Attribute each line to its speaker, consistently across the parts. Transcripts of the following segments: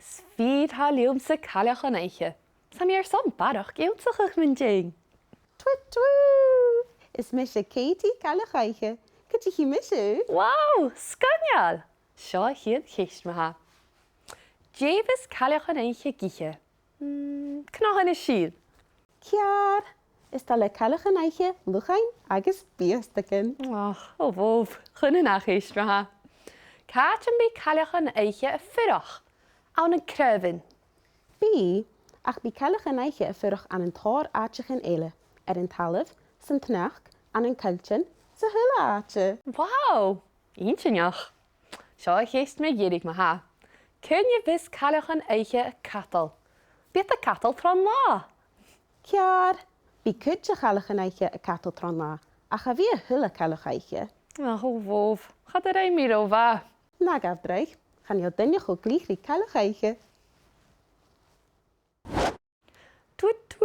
Speaker 1: Sfid ha liwm sy calach yn eiche. Sam i'r son barach gywtsach eich mynd jeng.
Speaker 2: Twit. Is mis Katie Calachaiche. Could you miss you?
Speaker 1: Wow, sgonial! Sio hyd cheist ma ha. Javis calach yn eiche giche. Cnoch yn y sydd.
Speaker 2: Kiar. Is dat le Calachaiche, Luchain, agus Biastakin.
Speaker 1: Och, o fof, chyn yna cheist ma ha. Cat yn bi calach yn eiche y ffyrach. Awn yn crefyn.
Speaker 2: Bi, ach bi Calachaiche fyrach an een tor aatje gen ele. Een talef, zijn tnacht, an een kultjen, ze hulle aatje.
Speaker 1: Wow, eentjenjach. Sio cheist me gierig ma ha. Kun je vis calach yn eiche y catal? Beth y catal tron la?
Speaker 2: Kiar. Bi kutje Calachaiche a kateltron la. Ach a wie hulle Calachaiche.
Speaker 1: Ach, o fof, gaat er een meer over.
Speaker 2: Na gafdreig, gaan jou dinne go gligri Calachaiche.
Speaker 1: Toet.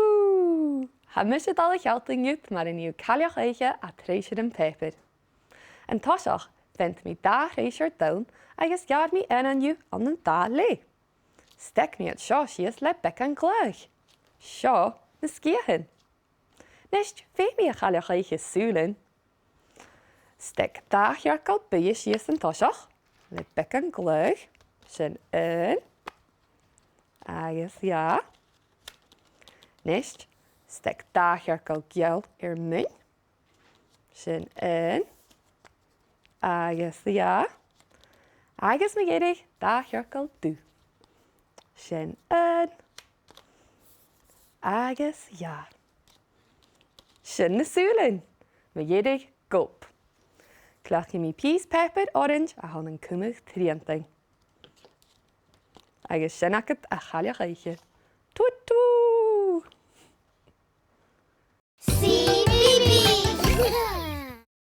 Speaker 1: Ha mis het alle geld in jut, maar in uw calach eiche a treisje en peper. En tosach, vindt mi da reisjer down, agus jaar mi in aan u aan een da le. Stek mi het sjasjes le bek en glug. Sja, de skiën. Nest, vee mi a calach eiche sulen. Stek da jaar kalt bijesjes en tosach, le bek en glug, zijn in. Agus ja. Nest, stek daar al geld min. Sin in. Agus ja. Agus me gedig daar al du. Sin in. Agus ja. Sin de sulen. Me gedig gop. Klach je mi peas, pepper, orange, a han een kumig trienting. Agus sin akket a chalja reiche. Toet.